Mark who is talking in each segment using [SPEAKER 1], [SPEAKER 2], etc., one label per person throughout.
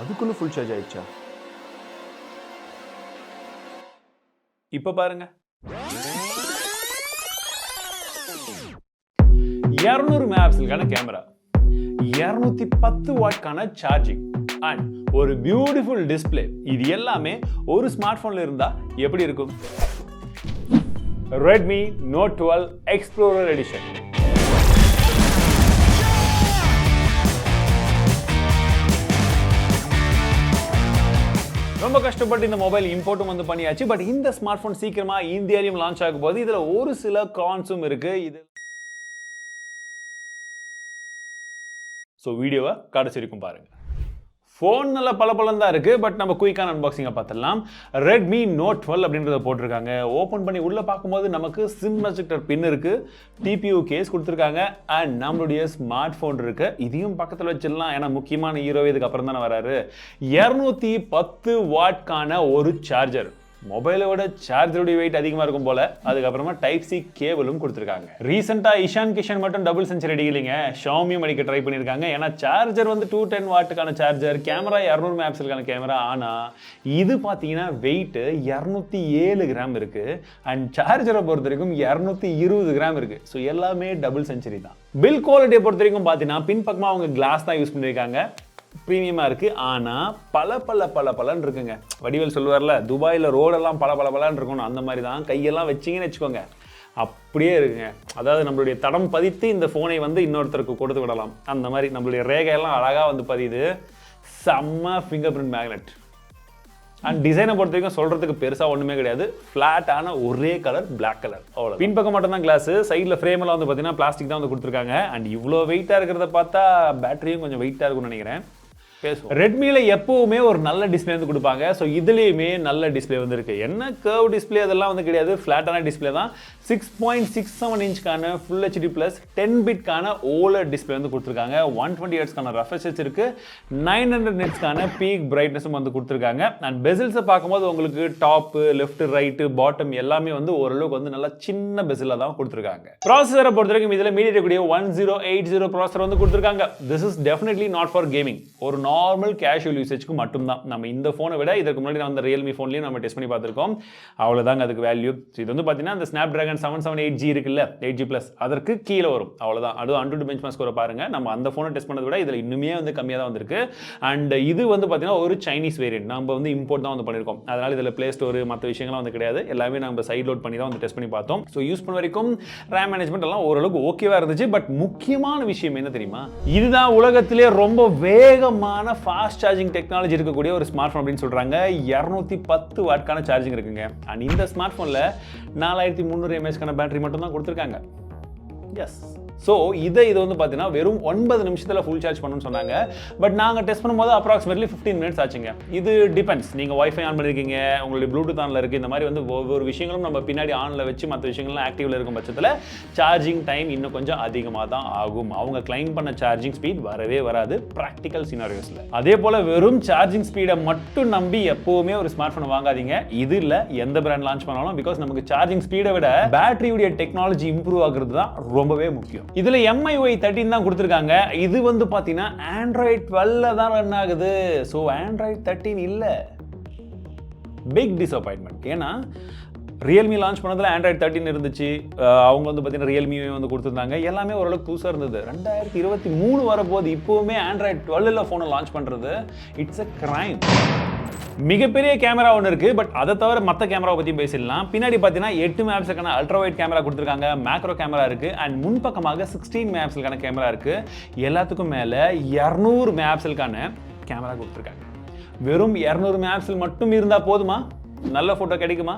[SPEAKER 1] அதுக்குள்ள full charge ஆயிடுச்சா? இப்ப பாருங்க, 200 மெகாபிக்சலுக்கான கேமரா, 210 வாட்கான சார்ஜிங் அண்ட் ஒரு பியூட்டிஃபுல் டிஸ்பிளே. இது எல்லாமே ஒரு ஸ்மார்ட் போன்ல இருந்தா எப்படி இருக்கும்? Redmi Note 12 Explorer Edition. ரொம்ப கஷ்டப்பட்டு இந்த மொபைல் இம்போர்ட்டும் வந்து பண்ணியாச்சு. பட் இந்த ஸ்மார்ட் போன் சீக்கிரமா இந்தியாவிலும் லான்ச் ஆகும் போது இதுல ஒரு சில கான்ஸும் இருக்கு. இது சோ வீடியோவை கடைசி வரைக்கும் பாருங்க. ஃபோன் நல்ல பலபலன் தான் இருக்கு. பட் நம்ம குயிக்கான அன்பாக்சிங்கை பார்த்துடலாம். Redmi Note 12 அப்படின்றத போட்டிருக்காங்க. ஓப்பன் பண்ணி உள்ள பார்க்கும்போது நமக்கு சிம் ரெஜெக்டர் பின் இருக்கு, டிபியூ கேஸ் கொடுத்துருக்காங்க அண்ட் நம்மளுடைய ஸ்மார்ட் போன் இருக்கு. இதையும் பக்கத்தில் வச்சிடலாம், ஏன்னா முக்கியமான ஹீரோவே இதுக்கு அப்புறம் தானே வராரு. 210 வாட்கான ஒரு சார்ஜர். மொபைலோட சார்ஜருடைய வெயிட் அதிகமாக இருக்கும் போல. அதுக்கப்புறமா டைப் சி கேபிளும் கொடுத்துருக்காங்க. ரீசெண்டாக இஷான் கிஷன் மட்டும் டபுள் செஞ்சுரி அடிக்கலைங்க, ஷாமியும் அடிக்க ட்ரை பண்ணியிருக்காங்க. ஏன்னா சார்ஜர் வந்து 210 வாட்டுக்கான சார்ஜர், கேமரா 200 மெகாபிக்சலுக்கான கேமரா. ஆனால் இது பார்த்தீங்கன்னா வெயிட் 207 கிராம் இருக்கு அண்ட் சார்ஜரை பொறுத்த வரைக்கும் 220 கிராம் இருக்கு. ஸோ எல்லாமே டபுள் செஞ்சுரி தான். பில் குவாலிட்டியை பொறுத்த வரைக்கும் பார்த்தீங்கன்னா பின்பக்கமாக அவங்க கிளாஸ் தான் யூஸ் பண்ணியிருக்காங்க. ப்ரீமியமாக இருக்குது. ஆனால் பலன்னு இருக்குங்க. வடிவேல் சொல்லுவார்ல, துபாயில் ரோடெல்லாம் பலன்னு இருக்கணும், அந்த மாதிரி தான். கையெல்லாம் வச்சிங்கன்னு வச்சுக்கோங்க, அப்படியே இருக்குங்க. அதாவது நம்மளுடைய தடம் பதித்து இந்த ஃபோனை வந்து இன்னொருத்தருக்கு கொடுத்து விடலாம். அந்த மாதிரி நம்மளுடைய ரேகையெல்லாம் அழகாக வந்து பதியுது. செம்ம ஃபிங்கர் பிரிண்ட் மேக்னெட். அண்ட் டிசைனை பொறுத்த வரைக்கும் சொல்கிறதுக்கு பெருசாக ஒன்றுமே கிடையாது. ஃப்ளாட்டான ஒரே கலர், பிளாக் கலர், அவ்வளோ. பின்பக்கம் மட்டும் தான் கிளாஸ், சைடில் ஃப்ரேமெல்லாம் வந்து பார்த்தீங்கன்னா பிளாஸ்டிக் தான் வந்து கொடுத்துருக்காங்க. அண்ட் இவ்வளோ வெயிட்டாக இருக்கிறத பார்த்தா பேட்டரியும் கொஞ்சம் வெயிட்டாக இருக்கும்னு நினைக்கிறேன். ரெட்மியில் எப்பவுமே ஒரு நல்ல டிஸ்பிளே வந்து கொடுப்பாங்க. ஸோ இதுலேயுமே நல்ல டிஸ்பிளே வந்து இருக்கு. என்ன கர்வ் டிஸ்பிளே அதெல்லாம் வந்து கிடையாது, ஃப்ளாட்டான டிஸ்பிளே தான். 6.67 இன்ச்க்கான ஃபுல் ஹெச்டி ப்ளஸ் 10 பிட்கான ஓலட் டிஸ்பிளே வந்து கொடுத்துருக்காங்க. 120 ஹெர்ட்ஸ்க்கான ரெஃப்ரெஷ் இருக்கு, 900 நிட்ஸ்க்கான பீக் பிரைட்னஸும் வந்து கொடுத்துருக்காங்க. அண்ட் பெசில்ஸை பார்க்கும்போது உங்களுக்கு டாப்பு, லெஃப்ட், ரைட்டு, பாட்டம் எல்லாமே வந்து ஓரளவுக்கு வந்து நல்லா சின்ன பெசிலாக தான் கொடுத்துருக்காங்க. ப்ராசஸரை பொறுத்த வரைக்கும் இதில் மீடியாடெக் 1080 ப்ராசஸர் வந்து கொடுத்துருக்காங்க. This is definitely not for gaming, ஒரு நார்மல் கேஷுவல் யூசேஜ்க்கு மட்டும்தான். நம்ம இந்த ஃபோனை விட இதற்கு முன்னாடி நம்ம ரியல்மி ஃபோன்லையும் நம்ம டெஸ்ட் பண்ணி பார்த்துருக்கோம். அவ்வளோதாங்க அதுக்கு வேல்யூ. இது வந்து பார்த்தீங்கன்னா அந்த ஸ்னாப் டிராகன் 778G இருக்குல்ல, 8G ப்ளஸ், அதற்கு கீழே வரும், அவ்வளோதான். அதுவும் அன்டு பெஞ்ச் மார்க் ஸ்கோரை பாருங்க. நம்ம அந்த ஃபோனை டெஸ்ட் பண்ணதை விட இதில் இன்னுமே வந்து கம்மியாக தான் வந்திருக்கு. அண்ட் இது வந்து பார்த்தீங்கன்னா ஒரு சைனீஸ் வேரியன்ட், நம்ம வந்து இம்போர்ட் தான் வந்து பண்ணியிருக்கோம். அதனால் இதில் பிளே ஸ்டோர் மற்ற விஷயங்கள்லாம் வந்து கிடையாது. எல்லாமே நம்ம சைட் லோட் பண்ணி தான் வந்து டெஸ்ட் பண்ணி பார்த்தோம். ஸோ யூஸ் பண்ண வரைக்கும் ரேம் மேனேஜ்மெண்ட் எல்லாம் ஓரளவுக்கு ஓகேவா இருந்துச்சு. பட் முக்கியமான விஷயம் என்ன தெரியுமா? இதுதான் உலகத்திலே ரொம்ப வேகமான ஃபாஸ்ட் சார்ஜிங் டெக்னாலஜி இருக்கக்கூடிய ஒரு ஸ்மார்ட் ஃபோன் அப்படின்னு சொல்றாங்க. 210 வாட்கான சார்ஜிங் இருக்குங்க. அண்ட் இந்த ஸ்மார்ட் ஃபோனில் 4300 mAh பேட்டரி மட்டும் தான் கொடுத்துருக்காங்க. எஸ். ஸோ இது வந்து பார்த்தீங்கன்னா வெறும் 9 நிமிஷத்தில் ஃபுல் சார்ஜ் பண்ணணும்னு சொன்னாங்க. பட் நாங்கள் டெஸ்ட் பண்ணும்போது அப்ராக்சிமேட்லி 15 மினிட்ஸ் ஆச்சுங்க. இது டிபெண்ட்ஸ், நீங்கள் வைஃபை ஆன் பண்ணியிருக்கீங்க, உங்களுடைய ப்ளூடூத் ஆனில் இருக்குது, இந்த மாதிரி வந்து ஒவ்வொரு விஷயங்களும் நம்ம பின்னாடி ஆனில் வச்சு மற்ற விஷயங்கள்லாம் ஆக்டிவில் இருக்கும் பட்சத்தில் சார்ஜிங் டைம் இன்னும் கொஞ்சம் அதிகமாக தான் ஆகும். அவங்க கிளைம் பண்ண சார்ஜிங் ஸ்பீட் வரவே வராது ப்ராக்டிக்கல் சினாரியோஸில். அதே போல் வெறும் சார்ஜிங் ஸ்பீடை மட்டும் நம்பி எப்போவுமே ஒரு ஸ்மார்ட் ஃபோனை வாங்காதீங்க. இது இல்லை எந்த பிராண்ட் லான்ச் பண்ணாலும், பிகாஸ் நமக்கு சார்ஜிங் ஸ்பீடை விட பேட்டரியுடைய டெக்னாலஜி இம்ப்ரூவ் ஆகுறது தான் ரொம்பவே முக்கியம். இதுல MIUI 13 தான் கொடுத்திருக்காங்க. இது வந்து பாத்தீங்கன்னா Android 12ல தான் ரன் ஆகுது. சோ Android 13 இல்ல. Big disappointment. ஏன்னா ரியல்மி லான்ச் பண்ணதில் Android 13 இருந்துச்சு. அவங்க வந்து பார்த்தீங்கன்னா ரியல்மியை வந்து கொடுத்துருந்தாங்க. எல்லாமே ஓரளவுக்கு புதுசாக இருந்தது. 2023 வரப்போது இப்போவுமே Android 12ல ஃபோனை லான்ச் பண்ணுறது இட்ஸ் அ கிரைம். மிகப்பெரிய கேமரா ஒன்று இருக்குது. பட் அதை தவிர மற்ற கேமராவை பற்றி பேசிடலாம். பின்னாடி பார்த்தீங்கன்னா 8 மெகாபிக்சலுக்கான அல்ட்ரா வைட் கேமரா கொடுத்துருக்காங்க, மேக்ரோ கேமரா இருக்குது அண்ட் முன்பக்கமாக 16 மெகாபிக்சலுக்கான கேமரா இருக்குது. எல்லாத்துக்கும் மேலே 200 மெகாபிக்சலுக்கான கேமரா கொடுத்துருக்காங்க. வெறும் 200 மெகாபிக்சல் மட்டும் இருந்தால் போதுமா? நல்ல ஃபோட்டோ கிடைக்குமா?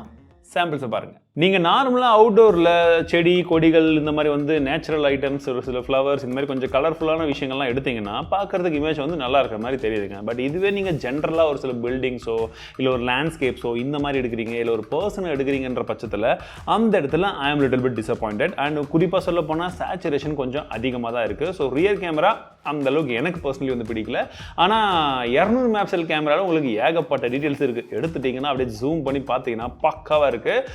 [SPEAKER 1] சாம்பிள்ஸை பாருங்கள். நீங்கள் நார்மலாக அவுட்டோரில் செடி கொடிகள் இந்த மாதிரி வந்து நேச்சுரல் ஐட்டம்ஸ், ஒரு சில ஃப்ளவர்ஸ், இந்த மாதிரி கொஞ்சம் கலர்ஃபுல்லான விஷயங்கள்லாம் எடுத்தீங்கன்னா பார்க்குறதுக்கு இமேஜ் வந்து நல்லா இருக்கிற மாதிரி தெரியுதுங்க. பட் இதுவே நீங்கள் ஜென்ரலாக ஒரு சில பில்டிங்ஸோ இல்லை ஒரு லேண்ட்ஸ்கேப்ஸோ இந்த மாதிரி எடுக்கிறீங்க, இல்லை ஒரு பர்சனை எடுக்கிறீங்கன்ற பட்சத்தில் அந்த இடத்துல ஐ ஆம் லிட்டில் பிட் டிசப்பாயிண்டட். அண்ட் குறிப்பாக சொல்ல போனால் சேச்சுரேஷன் கொஞ்சம் அதிகமாக தான் இருக்குது. ஸோ ரியர் கேமரா அந்த அளவுக்கு எனக்கு பர்சனலி வந்து பிடிக்கல. ஆனால் 200 மெகாபிக்சல் கேமராவில் உங்களுக்கு ஏகப்பட்ட டீட்டெயில்ஸ் இருக்குது. எடுத்துட்டிங்கன்னா அப்படியே ஜூம் பண்ணி பார்த்தீங்கன்னா பக்காவாக இருக்குது.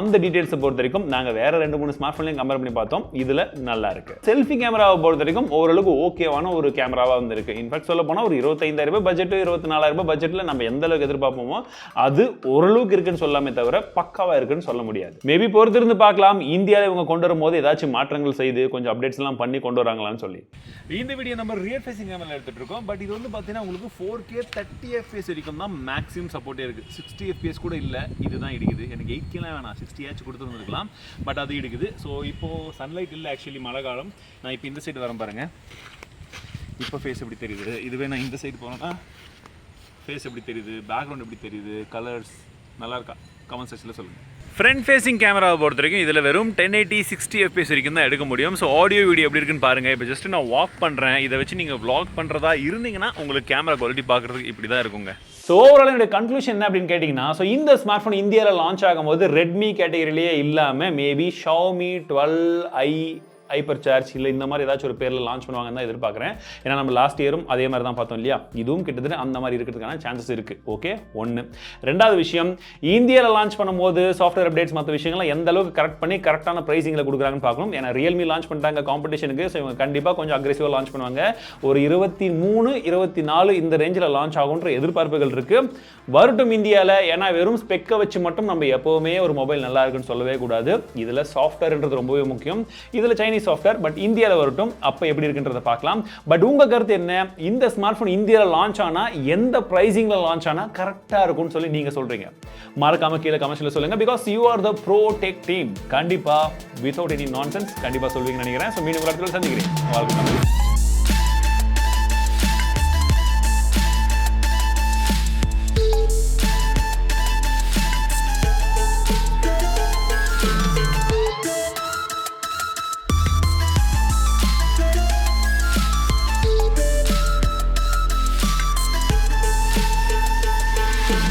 [SPEAKER 1] அந்த டீடைல்ஸை பொறுத்த வரைக்கும் நாங்கள் வேற 2-3 ஸ்மார்ட் ஃபோன்லையும் கம்பேர் பண்ணி பார்த்தோம். இதில் நல்லா இருக்கு. செல்ஃபி கேமராவை பொறுத்த வரைக்கும் ஓரளவுக்கு ஓகேவான ஒரு கேமராவாக வந்துருக்கு. இன்ஃபேக்ட் சொல்ல போனால் ஒரு 25,000 பட்ஜெட் 24,000 பட்ஜெட்டில் நம்ம எந்த அளவுக்கு எதிர்பார்ப்போமோ அது ஓரளவுக்கு இருக்குன்னு சொல்லாமே தவிர பக்காவா இருக்குன்னு சொல்ல முடியாது. மேபி பொறுத்திருந்து பார்க்கலாம் இந்தியாவில் இவங்க கொண்டு வரும்போது ஏதாச்சும் மாற்றங்கள் செய்து கொஞ்சம் அப்டேட்ஸ் எல்லாம் பண்ணி கொண்டு வராங்களான்னு சொல்லி. இந்த வீடியோ நம்ம ரியர் ஃபேசிங் கேமரா எடுத்துட்டு இருக்கோம். பட் இது வந்து பார்த்தீங்கன்னா உங்களுக்கு 4K 30 FPS வரைக்கும் தான் மேக்ஸிமம் சப்போர்ட்டே இருக்கு. 60 FPS கூட இல்லை. இதுதான் இடிக்குது. எனக்கு 8Kலாம் வேணாம், 60 கொடுத்துருந்துருக்கலாம். பட் அது இடிக்குது. ஸோ இப்போ சன்லைட் இல்லை, ஆக்சுவலி மழை காலம். நான் இப்போ இந்த சைடு வரேன் பாருங்க. இப்போ ஃபேஸ் எப்படி தெரியுது. இதுவே நான் இந்த சைடு போனேன்னா ஃபேஸ் எப்படி தெரியுது, பேக்ரவுண்ட் எப்படி தெரியுது, கலர்ஸ் நல்லா இருக்கா? கமெண்ட் செக்ஷனில் சொல்லுங்கள். ஃப்ரண்ட் ஃபேசிங் கேமராவை பொறுத்த வரைக்கும் இதில் வெறும் 1080 60 FPS வரைக்கும் தான் எடுக்க முடியும். ஸோ ஆடியோ வீடியோ எப்படி இருக்குன்னு பாருங்கள். இப்போ ஜஸ்ட் நான் வாக் பண்ணுறேன். இதை வச்சு நீங்கள் vlog பண்ணுறதா இருந்தீங்கன்னா உங்களுக்கு கேமரா குவாலிட்டி பார்க்குறதுக்கு இப்படி தான் இருக்குங்க. ஸோ ஓவரால் என்னுடைய கன்க்ளூஷன் என்ன அப்படின்னு கேட்டிங்கன்னா, ஸோ இந்த ஸ்மார்ட் ஃபோன் இந்தியாவில் லான்ச் ஆகும்போது ரெட்மி கேட்டகரியிலேயே இல்லாமல் maybe Xiaomi 12i hyper charge இல்லை இந்த மாதிரி ஏதாச்சும் ஒரு பேரில் லான்ச் பண்ணுவாங்கன்னு தான் எதிர்பார்க்குறேன். ஏன்னா நம்ம லாஸ்ட் இயரும் அதே மாதிரி தான் பார்த்தோம் இல்லையா? இதுவும் கிட்டத்தட்ட அந்த மாதிரி இருக்கிறதுக்கான சான்சஸ் இருக்குது. ஓகே, ஒன்று. ரெண்டாவது விஷயம், இந்தியாவில் லான்ச் பண்ணும்போது சாஃப்ட்வேர் அப்டேட்ஸ் மற்ற விஷயங்கள்லாம் எந்த அளவுக்கு கரெக்ட் பண்ணி கரெக்டான ப்ரைஸிங்கில் கொடுக்குறாங்கன்னு பார்க்கணும். ஏன்னா ரியல்மி லான்ச் பண்ணிட்டாங்க காம்படிஷனுக்கு. ஸோ இவங்க கண்டிப்பாக கொஞ்சம் அக்ரெசிவாக லான்ச் பண்ணுவாங்க. ஒரு 23, 24 இந்த ரேஞ்சில் லான்ச் ஆகுன்ற எதிர்பார்ப்புகள் இருக்குது. வரட்டும் இந்தியாவில். ஏன்னா வெறும் ஸ்பெக்கை வச்சு மட்டும் நம்ம எப்போவுமே ஒரு மொபைல் நல்லா இருக்குன்னு சொல்லவே கூடாது. இதில் சாஃப்ட்வேர்ன்றது ரொம்பவே முக்கியம். இதில் சைனீஸ் சாஃப்ட்வேர். பட் இந்தியாவில் வரட்டும், அப்போ எப்படி இருக்குன்றதை பார்க்கலாம். பட் உங்க கருத்து என்ன? இந்த ஸ்மார்ட் போன் இந்தியாவில் லான்ச் ஆனா எந்த பிரைசிங்ல லான்ச் ஆனா கரெக்டா இருக்கும்னு சொல்லி நீங்க சொல்றீங்க? மறக்காம கீழே கமெண்ட்ஸ்ல சொல்லுங்க. Because you are the bro tech team. கண்டிப்பா வித்வுட் எனி நான்சென்ஸ் கண்டிப்பா சொல்வீங்கன்னு நினைக்கிறேன். ஸோ மீண்டும் ஒரு இடத்துல சந்திக்கிறேன். வாழ்க்கை